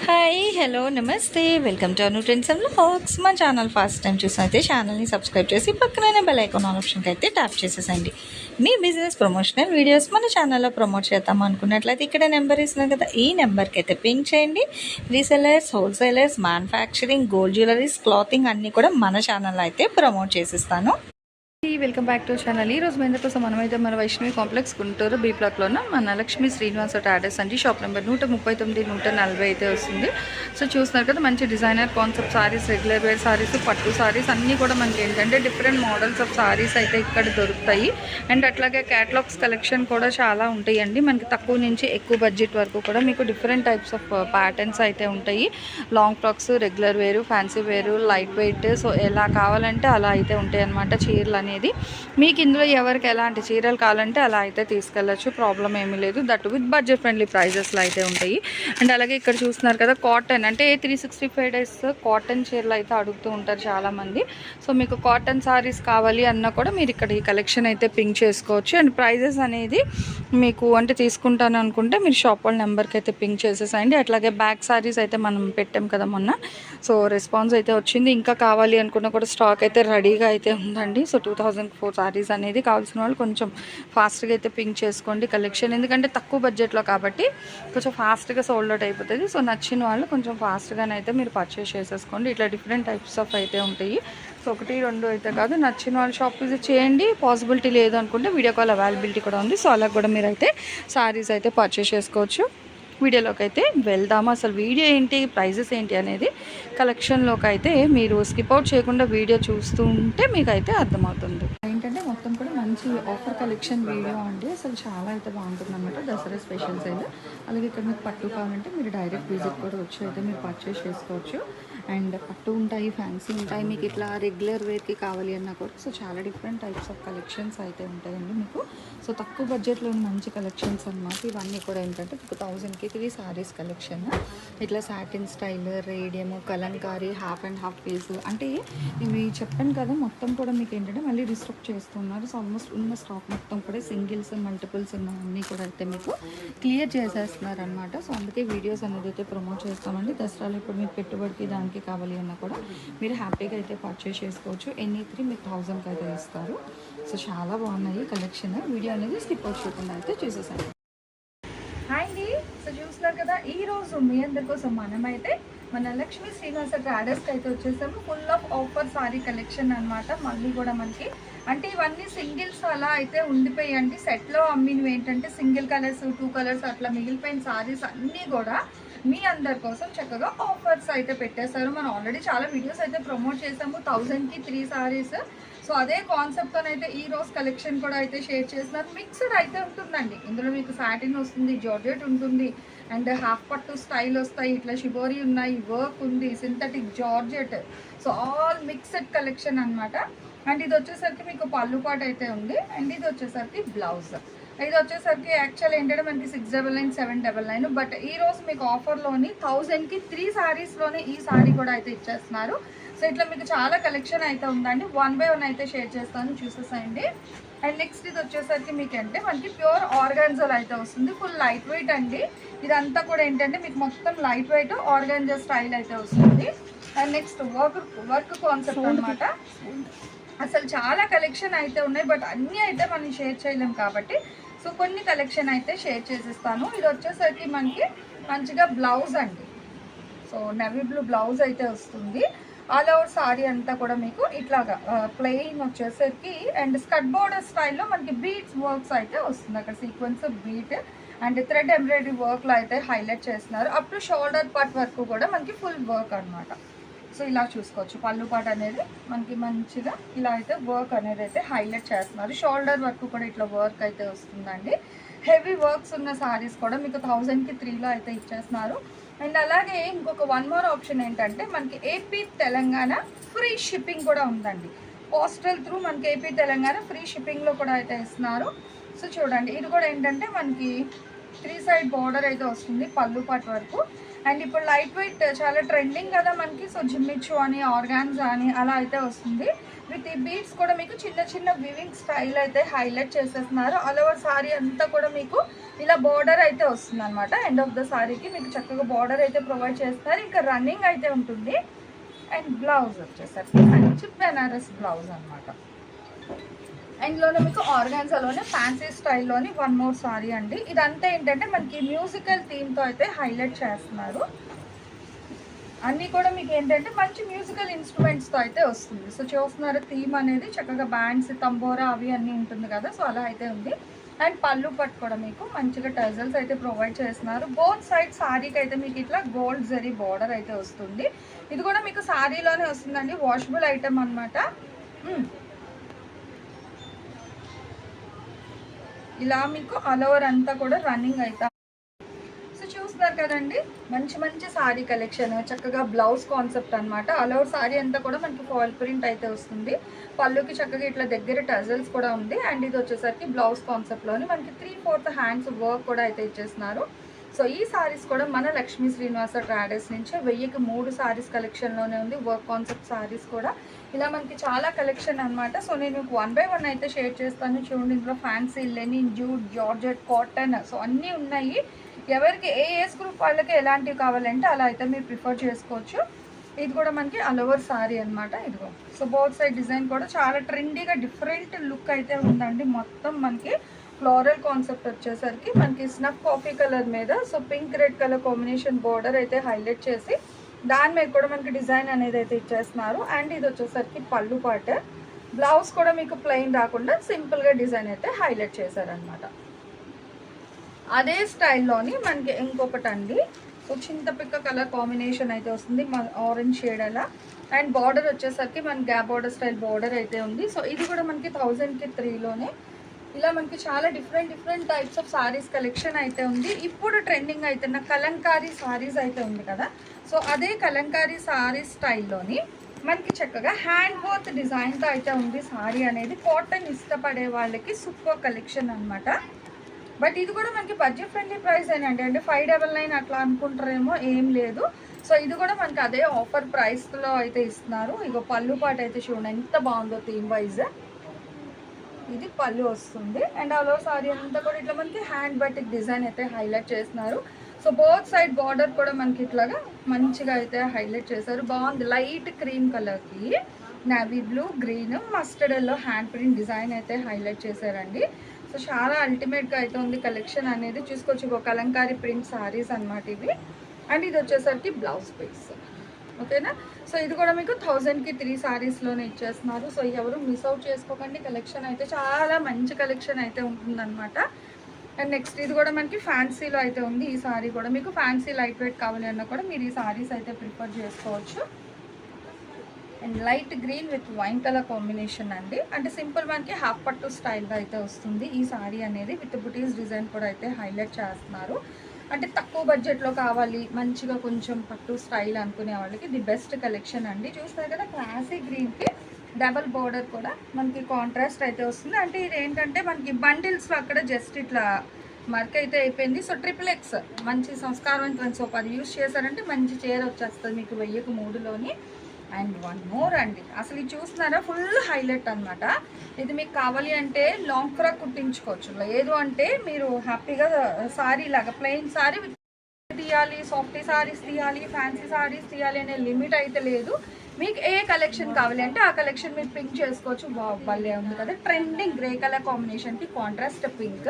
Hi hello నమస్తే welcome to Anu trends and vlogs. మా channel first time చూసినైతే ఛానల్ని subscribe చేసి పక్కనే బెల్ ఐకాన్ ఆప్షన్కి అయితే ట్యాప్ చేసేసండి. మీ బిజినెస్ ప్రమోషనల్ వీడియోస్ మన ఛానల్లో ప్రమోట్ చేద్దాం అనుకున్నట్లయితే ఇక్కడ నెంబర్ ఇస్తున్నాం కదా, ఈ నెంబర్కి అయితే పింక్ చేయండి. Resellers, wholesalers, manufacturing, gold jewelleries, clothing అన్నీ కూడా మన ఛానల్లో అయితే ప్రమోట్ చేసిస్తాను. Welcome back to channel. ఈ రోజు మీ అందరికోసం మనమైతే మన వైష్ణవి కాంప్లెక్స్ గుంటూరు బీ బ్లాక్లో ఉన్న మన లక్ష్మీ శ్రీనివాస అడ్రస్ అండి. షాప్ నెంబర్ 139, 140 అయితే వస్తుంది. సో చూస్తున్నారు కదా, మంచి designer concept saris, regular wear saris, పట్టు సారీస్ అన్నీ కూడా మనకి ఏంటంటే డిఫరెంట్ మోడల్స్ ఆఫ్ సారీస్ అయితే ఇక్కడ దొరుకుతాయి. అండ్ అట్లాగే క్యాటలాగ్స్ కలెక్షన్ కూడా చాలా ఉంటాయండి. మనకి తక్కువ నుంచి ఎక్కువ బడ్జెట్ వరకు కూడా మీకు డిఫరెంట్ టైప్స్ ఆఫ్ ప్యాటర్న్స్ అయితే ఉంటాయి. లాంగ్ ఫ్రాక్స్, రెగ్యులర్ వేరు, ఫ్యాన్సీ వేరు, లైట్ వెయిట్, సో ఎలా కావాలంటే అలా అయితే ఉంటాయి అన్నమాట. చీరలు అనేది మీకు ఇందులో ఎవరికి ఎలాంటి చీరలు కావాలంటే అలా అయితే తీసుకెళ్ళచ్చు, ప్రాబ్లం ఏమీ లేదు. దట్ విత్ బడ్జెట్ ఫ్రెండ్లీ ప్రైజెస్లో అయితే ఉంటాయి. అండ్ అలాగే ఇక్కడ చూస్తున్నారు కదా, కాటన్ అంటే 365 డేస్ కాటన్ చీరలు అయితే అడుగుతూ ఉంటారు చాలామంది. సో మీకు కాటన్ సారీస్ కావాలి అన్నా కూడా మీరు ఇక్కడ ఈ కలెక్షన్ అయితే పింక్ చేసుకోవచ్చు. అండ్ ప్రైజెస్ అనేది మీకు అంటే తీసుకుంటాను అనుకుంటే మీరు షాప్ వాళ్ళ నెంబర్కి అయితే పింక్ చేసేసండి. అట్లాగే బ్యాక్ సారీస్ అయితే మనం పెట్టాం కదా మొన్న, సో రెస్పాన్స్ అయితే వచ్చింది. ఇంకా కావాలి అనుకున్నా కూడా స్టాక్ అయితే రెడీగా అయితే ఉందండి. సో 2004 సారీస్ అనేది కావాల్సిన వాళ్ళు కొంచెం ఫాస్ట్గా అయితే పింక్ చేసుకోండి కలెక్షన్, ఎందుకంటే తక్కువ బడ్జెట్లో కాబట్టి కొంచెం ఫాస్ట్గా సోల్డ్ అవుట్ అయిపోతుంది. సో నచ్చిన వాళ్ళు కొంచెం ఫాస్ట్గానైతే మీరు పర్చేస్ చేసేసుకోండి. ఇట్లా డిఫరెంట్ టైప్స్ ఆఫ్ అయితే ఉంటాయి. సో 1, 2 అయితే కాదు, నచ్చిన వాళ్ళు షాప్ విజిట్ చేయండి. పాసిబిలిటీ లేదు అనుకుంటే వీడియో కాల్ అవైలబిలిటీ కూడా ఉంది. సో అలా కూడా మీరు అయితే సారీస్ అయితే పర్చేస్ చేసుకోవచ్చు. వీడియోలోకి అయితే వెళ్దాము. అసలు వీడియో ఏంటి, ప్రైజెస్ ఏంటి అనేది కలెక్షన్లోకి అయితే మీరు స్కిప్ అవుట్ చేయకుండా వీడియో చూస్తూ ఉంటే మీకు అయితే అర్థమవుతుంది. ఏంటంటే మొత్తం కూడా మంచి ఆఫర్ కలెక్షన్ వీడియో అండి. అసలు చాలా అయితే బాగుంటుంది అన్నమాట. దసరా స్పెషల్స్ అయితే అలాగే ఇక్కడ మీకు పట్టు కావాలంటే మీరు డైరెక్ట్ విజిట్ కూడా వచ్చి అయితే మీరు పర్చేస్ చేసుకోవచ్చు. అండ్ పట్టు ఉంటాయి, ఫ్యాన్సీ ఉంటాయి, మీకు ఇట్లా రెగ్యులర్ వేర్కి కావాలి అన్నా కూడా సో చాలా డిఫరెంట్ టైప్స్ ఆఫ్ కలెక్షన్స్ అయితే ఉంటాయండి మీకు. సో తక్కువ బడ్జెట్లో మంచి కలెక్షన్స్ అన్నమాట. ఇవన్నీ కూడా ఏంటంటే 2000కి 3 సారీస్ కలెక్షన్. ఇట్లా satin style, radium, Kalamkari, half and half piece అంటే ఇవి చెప్పాను కదా, మొత్తం కూడా మీకు ఏంటంటే మళ్ళీ రీస్టాక్ చేస్తున్నారు. సో ఆల్మోస్ట్ ఉన్న స్టాక్ మొత్తం కూడా సింగిల్స్, మల్టిపుల్స్ ఉన్నవన్నీ కూడా అయితే మీకు క్లియర్ చేసేస్తున్నారు అనమాట. సో అందుకే వీడియోస్ అనేది అయితే ప్రమోట్ చేస్తామండి. దసరాలో ఇప్పుడు మీకు పెట్టుబడికి దానికి కావాలి అన్నా కూడా మీరు హ్యాపీగా అయితే పర్చేస్ చేసుకోవచ్చు. ఎనీ 3 మీకు 1000కి అయితే ఇస్తారు. సో చాలా బాగున్నాయి కలెక్షన్. వీడియో అనేది స్కిప్ అవుట్ చేయకుండా అయితే చూసేసాను. హాయ్ అండి, సో చూస్తున్నారు కదా, ఈరోజు మీ అందరి కోసం మనమైతే మన లక్ష్మీ శ్రీనివాస ట్రేడర్స్కి అయితే వచ్చేసాము. Full of offer sorry collection అనమాట. మళ్ళీ కూడా మనకి అంటే ఇవన్నీ సింగిల్స్ అలా అయితే ఉండిపోయండి. సెట్లో అమ్మినవి ఏంటంటే సింగిల్ కలర్స్, 2 కలర్స్ అట్లా మిగిలిపోయిన సారీస్ అన్నీ కూడా మీ అందరి కోసం చక్కగా ఆఫర్స్ అయితే పెట్టేశారు. మనం ఆల్రెడీ చాలా వీడియోస్ అయితే ప్రమోట్ చేసాము. 1000కి 3 సారీస్. సో అదే కాన్సెప్ట్తోనైతే ఈ రోజు కలెక్షన్ కూడా అయితే షేర్ చేస్తున్నారు. మిక్స్డ్ అయితే ఉంటుందండి. ఇందులో మీకు సాటిన్ వస్తుంది, జార్జెట్ ఉంటుంది, అండ్ హాఫ్ పట్టు స్టైల్ వస్తాయి, ఇట్లా షిబోరీ ఉన్నాయి, వర్క్ ఉంది, synthetic georgette. So all mixed collection అనమాట. అండ్ ఇది వచ్చేసరికి మీకు పళ్ళు పాట అయితే ఉంది. అండ్ ఇది వచ్చేసరికి బ్లౌజ్. ఇది వచ్చేసరికి యాక్చువల్ ఏంటంటే మనకి 699, 799. బట్ ఈ రోజు మీకు ఆఫర్లోని 1000కి 3 సారీస్లోనే ఈ సారీ కూడా అయితే ఇచ్చేస్తున్నారు. సో ఇట్లా మీకు చాలా కలెక్షన్ అయితే ఉందండి. 1 బై 1 అయితే షేర్ చేస్తాను, చూసేసాయండి. అండ్ నెక్స్ట్ ఇది వచ్చేసరికి మీకు అంటే మనకి ప్యూర్ ఆర్గాన్జాల్ అయితే వస్తుంది. ఫుల్ లైట్ వెయిట్ అండి. ఇదంతా కూడా ఏంటంటే మీకు మొత్తం లైట్ వెయిట్ ఆర్గాన్జా స్టైల్ అయితే వస్తుంది. అండ్ నెక్స్ట్ వర్క్ కాన్సెప్ట్ అనమాట. అసలు చాలా కలెక్షన్ అయితే ఉన్నాయి, బట్ అన్నీ అయితే మనం షేర్ చేయలేం కాబట్టి సో కొన్ని కలెక్షన్ అయితే షేర్ చేసిస్తాను. ఇది వచ్చేసరికి మనకి మంచిగా బ్లౌజ్ అండి. సో నెవీ బ్లూ బ్లౌజ్ అయితే వస్తుంది. ఆల్ ఓవర్ సారీ అంతా కూడా మీకు ఇట్లాగా ప్లెయిన్ వచ్చేసరికి అండ్ స్కర్ట్ బోర్డర్ స్టైల్లో మనకి బీట్స్ వర్క్స్ అయితే వస్తుంది. అక్కడ sequence beat and thread embroidery వర్క్లో అయితే హైలైట్ చేస్తున్నారు. అప్ టు షోల్డర్ పార్ట్ వరకు కూడా మనకి ఫుల్ వర్క్ అనమాట. సో ఇలా చూసుకోవచ్చు. పళ్ళు పాట అనేది మనకి మంచిగా ఇలా అయితే వర్క్ అనేది అయితే హైలైట్ చేస్తున్నారు. షోల్డర్ వరకు కూడా ఇట్లా వర్క్ అయితే వస్తుందండి. హెవీ వర్క్స్ ఉన్న సారీస్ కూడా మీకు 1000కి 3లో అయితే ఇచ్చేస్తున్నారు. అండ్ అలాగే ఇంకొక 1 మోర్ ఆప్షన్ ఏంటంటే మనకి ఏపీ తెలంగాణ ఫ్రీ షిప్పింగ్ కూడా ఉందండి. పోస్టల్ త్రూ మనకి ఏపీ తెలంగాణ ఫ్రీ షిప్పింగ్లో కూడా అయితే ఇస్తున్నారు. సో చూడండి, ఇది కూడా ఏంటంటే మనకి 3 సైడ్ బార్డర్ అయితే వస్తుంది పళ్ళు పాటు వరకు. అండ్ ఇప్పుడు లైట్ వెయిట్ చాలా ట్రెండింగ్ కదా మనకి. సో జిమ్మిచ్చు అని, ఆర్గాన్జా అని అలా అయితే వస్తుంది. విత్ ఈ బీడ్స్ కూడా మీకు చిన్న చిన్న వివింగ్ స్టైల్ అయితే హైలైట్ చేసేస్తున్నారు. ఆల్ ఓవర్ సారీ అంతా కూడా మీకు ఇలా బార్డర్ అయితే వస్తుంది అనమాట. ఎండ్ ఆఫ్ ద సారీకి మీకు చక్కగా బార్డర్ అయితే ప్రొవైడ్ చేస్తారు. ఇంకా రన్నింగ్ అయితే ఉంటుంది. అండ్ బ్లౌజ్ వచ్చేసరికి మంచి బెనారస్ బ్లౌజ్ అనమాట. ఇందులోనే మీకు ఆర్గాన్జాలోనే ఫ్యాన్సీ స్టైల్లోని వన్ మోర్ సారీ అండి. ఇదంతా ఏంటంటే మనకి మ్యూజికల్ థీమ్తో అయితే హైలైట్ చేస్తున్నారు. అన్నీ కూడా మీకు ఏంటంటే మంచి మ్యూజికల్ ఇన్స్ట్రుమెంట్స్తో అయితే వస్తుంది. సో చూస్తున్నారు థీమ్ అనేది చక్కగా బ్యాండ్స్, తంబోరా అవి అన్నీ ఉంటుంది కదా. సో అలా అయితే ఉంది. అండ్ పళ్ళు పట్టు కూడా మీకు మంచిగా టజల్స్ అయితే ప్రొవైడ్ చేస్తున్నారు. బోత్ సైడ్ సారీకి అయితే మీకు ఇట్లా గోల్డ్ జరీ బార్డర్ అయితే వస్తుంది. ఇది కూడా మీకు సారీలోనే వస్తుందండి, వాషబుల్ ఐటమ్ అనమాట. ఇలా మీకు ఆల్ ఓవర్ అంతా కూడా రన్నింగ్ అయితే. సో చూస్తున్నారు కదండి, మంచి మంచి సారీ కలెక్షన్, చక్కగా బ్లౌజ్ కాన్సెప్ట్ అనమాట. ఆల్ ఓవర్ సారీ అంతా కూడా మనకి ఫాల్ ప్రింట్ అయితే వస్తుంది. పళ్ళుకి చక్కగా ఇట్లా దగ్గర టజల్స్ కూడా ఉంది. అండ్ ఇది వచ్చేసరికి బ్లౌజ్ కాన్సెప్ట్లోని మనకి 3/4 హ్యాండ్స్ వర్క్ కూడా అయితే ఇచ్చేస్తున్నారు. సో ఈ సారీస్ కూడా మన లక్ష్మీ శ్రీనివాస ట్రాడర్స్ నుంచి 1000కి 3 సారీస్ కలెక్షన్లోనే ఉంది. వర్క్ కాన్సెప్ట్ సారీస్ కూడా ఇలా మనకి చాలా కలెక్షన్ అనమాట. సో నేను 1 by 1 అయితే షేర్ చేస్తాను. చూడండి, ఇందులో fancy, linen, jute, georgette, cotton, so అన్నీ ఉన్నాయి. ఎవరికి ఏ ఏజ్ గ్రూప్ వాళ్ళకి ఎలాంటివి కావాలంటే అలా అయితే మీరు ప్రిఫర్ చేసుకోవచ్చు. ఇది కూడా మనకి ఆల్ ఓవర్ సారీ అనమాట. ఇదిగో సో బోత్ సైడ్ డిజైన్ కూడా చాలా ట్రెండీగా డిఫరెంట్ లుక్ అయితే ఉందండి. మొత్తం మనకి ఫ్లోరల్ కాన్సెప్ట్ వచ్చేసరికి మనకి స్నఫ్ కాఫీ కలర్ మీద so pink red colour combination border అయితే హైలైట్ చేసి దాని మీద కూడా మనకి డిజైన్ అనేది అయితే ఇచ్చేస్తున్నారు. అండ్ ఇది వచ్చేసరికి పళ్ళు పాట. బ్లౌజ్ కూడా మీకు ప్లెయిన్ రాకుండా సింపుల్గా డిజైన్ అయితే హైలైట్ చేశారనమాట. అదే స్టైల్లోని మనకి ఇంకొకటి అండి, సో చింతపిక్క కలర్ కాంబినేషన్ అయితే వస్తుంది, ఆరెంజ్ షేడ్ అలా. అండ్ బార్డర్ వచ్చేసరికి మన గ్యాప్ బార్డర్ స్టైల్ బార్డర్ అయితే ఉంది. సో ఇది కూడా మనకి 1000కి 3లోనే ఇలా మనకి చాలా different types of saris collection అయితే ఉంది. ఇప్పుడు ట్రెండింగ్ అవుతున్న కలంకారీ సారీస్ అయితే ఉంది కదా. సో అదే కలంకారీ సారీస్ స్టైల్లోని మనకి చక్కగా హ్యాండ్ వర్క్ డిజైన్తో అయితే ఉంది సారీ అనేది. కాటన్ ఇష్టపడే వాళ్ళకి సూపర్ కలెక్షన్ అనమాట. బట్ ఇది కూడా మనకి బడ్జెట్ ఫ్రెండ్లీ ప్రైస్ ఏనండి. అంటే 599 అట్లా అనుకుంటారేమో, ఏం లేదు. సో ఇది కూడా మనకి అదే ఆఫర్ ప్రైస్లో అయితే ఇస్తున్నారు. ఇగో పళ్ళు పాట అయితే చూడండి ఎంత బాగుందో థీమ్ వైజ్. ఇది పళ్ళు వస్తుంది. అండ్ ఆల్ ఓవర్ సారీ అంతా కూడా ఇట్లా మనకి హ్యాండ్ బటిక్ డిజైన్ అయితే హైలైట్ చేస్తున్నారు. సో బోత్ సైడ్ బార్డర్ కూడా మనకి ఇట్లాగా మంచిగా అయితే హైలైట్ చేశారు. బాగుంది. లైట్ క్రీమ్ కలర్కి navy blue, green, mustard yellow hand print design అయితే హైలైట్ చేశారండి. సో చాలా అల్టిమేట్గా అయితే ఉంది కలెక్షన్ అనేది. చూసుకోవచ్చు, ఒక కలంకారీ ప్రింట్ సారీస్ అనమాట ఇవి. అండ్ ఇది వచ్చేసరికి బ్లౌజ్ పీస్, ఓకేనా. సో ఇది కూడా మీకు 1000కి 3 సారీస్లోనే ఇచ్చేస్తున్నారు. సో ఎవరు మిస్ అవుట్ చేసుకోకండి. కలెక్షన్ అయితే చాలా మంచి కలెక్షన్ అయితే ఉంటుందన్నమాట. అండ్ నెక్స్ట్ ఇది కూడా మనకి ఫ్యాన్సీలో అయితే ఉంది. ఈ సారీ కూడా మీకు ఫ్యాన్సీ లైట్ వెయిట్ కావాలి అన్నా కూడా మీరు ఈ సారీస్ అయితే ప్రిఫర్ చేసుకోవచ్చు. And light green with wine colour combination అండి. అంటే సింపుల్ మనకి హాఫ్ పట్టు స్టైల్గా అయితే వస్తుంది ఈ సారీ అనేది. విత్ బుటీస్ డిజైన్ కూడా అయితే హైలైట్ చేస్తున్నారు. అంటే తక్కువ బడ్జెట్లో కావాలి, మంచిగా కొంచెం పట్టు స్టైల్ అనుకునే వాళ్ళకి ది బెస్ట్ కలెక్షన్ అండి. చూస్తారు కదా, క్లాసీ గ్రీన్కి డబల్ బార్డర్ కూడా మనకి కాంట్రాస్ట్ అయితే వస్తుంది. అంటే ఇది ఏంటంటే మనకి బండిల్స్లో అక్కడ జస్ట్ ఇట్లా మర్క్ అయితే అయిపోయింది. సో XXX మంచి సంస్కారవంతమైన సోప్ అది యూజ్ చేశారంటే మంచి చీర వచ్చేస్తుంది మీకు 1000కి 3లోని. అండ్ వన్ మోర్ అండి, అసలు ఇది చూస్తున్నారా, ఫుల్ హైలైట్ అనమాట. ఇది మీకు కావాలి అంటే లాంగ్ ఫ్రాక్ కుట్టించుకోవచ్చు. లేదు అంటే మీరు హ్యాపీగా సారీ లాగా ప్లెయిన్ సారీ తీయాలి, సాఫ్టీ సారీస్ తీయాలి, ఫ్యాన్సీ సారీస్ తీయాలి అనే లిమిట్ అయితే లేదు. మీకు ఏ కలెక్షన్ కావాలి అంటే ఆ కలెక్షన్ మీరు పింక్ చేసుకోవచ్చు. భలే ఉంది కదా, ట్రెండింగ్ గ్రే కలర్ కాంబినేషన్కి contrast pink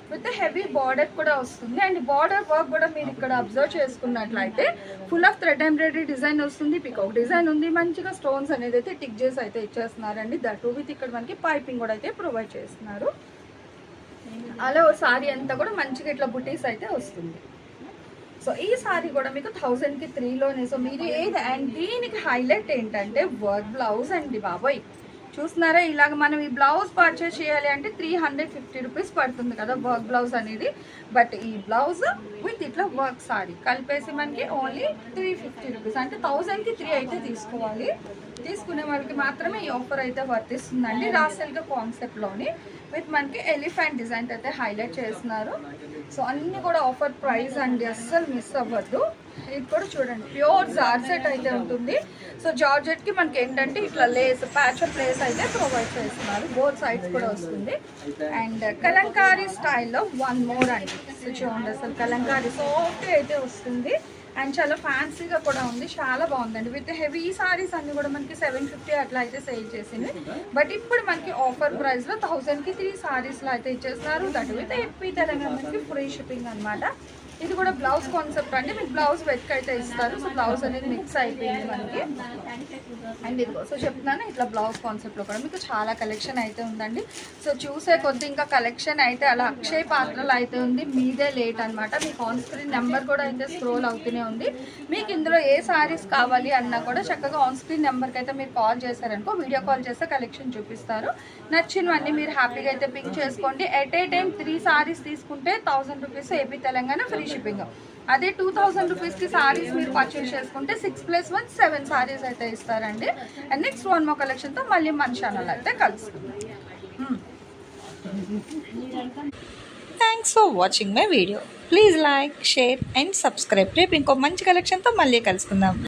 with heavy border కూడా వస్తుంది. అండ్ బార్డర్ వర్క్ కూడా మీరు ఇక్కడ అబ్జర్వ్ చేసుకున్నట్లయితే full of thread embroidery design వస్తుంది, పికాక్ డిజైన్ ఉంది, మంచిగా స్టోన్స్ అనేది అయితే టిక్ చేసి అయితే ఇచ్చేస్తున్నారండి. దట్ విత్ ఇక్కడ మనకి పైపింగ్ కూడా అయితే ప్రొవైడ్ చేస్తున్నారు. అలా సారీ అంతా కూడా మంచిగా ఇట్లా బుటీస్ అయితే వస్తుంది. సో ఈ సారీ కూడా మీకు 1000కి 3లోనే. సో మీరు ఏది, అండ్ దీనికి హైలైట్ ఏంటంటే వర్క్ బ్లౌజ్ అండి బాబోయ్. చూస్తున్నారా, ఇలాగ మనం ఈ బ్లౌజ్ పర్చేస్ చేయాలి అంటే 350 రూపీస్ పడుతుంది కదా వర్క్ బ్లౌజ్ అనేది. బట్ ఈ బ్లౌజ్ విత్ ఇట్లా వర్క్ సారీ కలిపేసి మనకి ఓన్లీ 350 రూపీస్, అంటే 1000కి 3 అయితే తీసుకోవాలి. తీసుకునే వాళ్ళకి మాత్రమే ఈ ఆఫర్ అయితే వర్తిస్తుందండి. రాసెల్గా కాన్సెప్ట్లోని విత్ మనకి ఎలిఫెంట్ డిజైన్ అయితే హైలైట్ చేస్తున్నారు. సో అన్నీ కూడా ఆఫర్ ప్రైస్ అండి, అస్సలు మిస్ అవ్వద్దు. ఇది కూడా చూడండి ప్యూర్ జార్జెట్ అయితే ఉంటుంది. సో జార్జెట్కి మనకి ఏంటంటే ఇట్లా లేస్ ప్యాచ్ ఆఫ్ లేస్ అయితే ప్రొవైడ్ చేస్తున్నారు, బోత్ సైడ్స్ కూడా వస్తుంది. అండ్ కలంకారీ స్టైల్లో వన్ మోర్ అండి. సో చూడండి అసలు కలంకారీ సాఫ్ట్ అయితే వస్తుంది అండ్ చాలా ఫ్యాన్సీగా కూడా ఉంది, చాలా బాగుందండి. విత్ హెవీ సారీస్ అన్ని కూడా మనకి 750 అట్లా అయితే సేల్ చేసింది. బట్ ఇప్పుడు మనకి ఆఫర్ ప్రైస్లో 1000కి 3 సారీస్లో అయితే ఇచ్చేస్తున్నారు. దట్ విత్ ఏపీ తెలంగాణకి ఫ్రీ షిప్పింగ్ అనమాట. ఇది కూడా బ్లౌజ్ కాన్సెప్ట్ అండి, మీకు బ్లౌజ్ వెతికి అయితే ఇస్తారు. సో బ్లౌజ్ అనేది మిక్స్ అయిపోయింది మనకి. అండ్ ఇదిగో సో చెప్తున్నాను ఇట్లా బ్లౌజ్ కాన్సెప్ట్లో కూడా మీకు చాలా కలెక్షన్ అయితే ఉందండి. సో చూసే కొద్ది ఇంకా కలెక్షన్ అయితే అలా అక్షయ పాత్రలు అయితే ఉంది. మీదే లేట్ అనమాట. మీకు ఆన్ స్క్రీన్ నెంబర్ కూడా అయితే స్క్రోల్ అవుతూనే ఉంది. మీకు ఇందులో ఏ సారీస్ కావాలి అన్నా కూడా చక్కగా ఆన్ స్క్రీన్ నెంబర్కి అయితే మీరు కాల్ చేశారనుకో, వీడియో కాల్ చేస్తే కలెక్షన్ చూపిస్తారు. నచ్చినవన్నీ మీరు హ్యాపీగా అయితే పిక్ చేసుకోండి. ఎట్ ఏ టైం 3 సారీస్ తీసుకుంటే 1000 rupees AP Telangana free shipping. అదే 2000 రూపీస్కి సారీస్ మీరు పర్చేస్ చేసుకుంటే 6+1 7 సారీస్ అయితే ఇస్తారండి. అండ్ నెక్స్ట్ వన్ మో కలెక్షన్తో మళ్ళీ మన ఛానల్ అయితే కలుస్తుంది. Thanks for watching my video. Please like, share and subscribe. రేపు ఇంకో మంచి కలెక్షన్తో మళ్ళీ కలుసుకుందాం.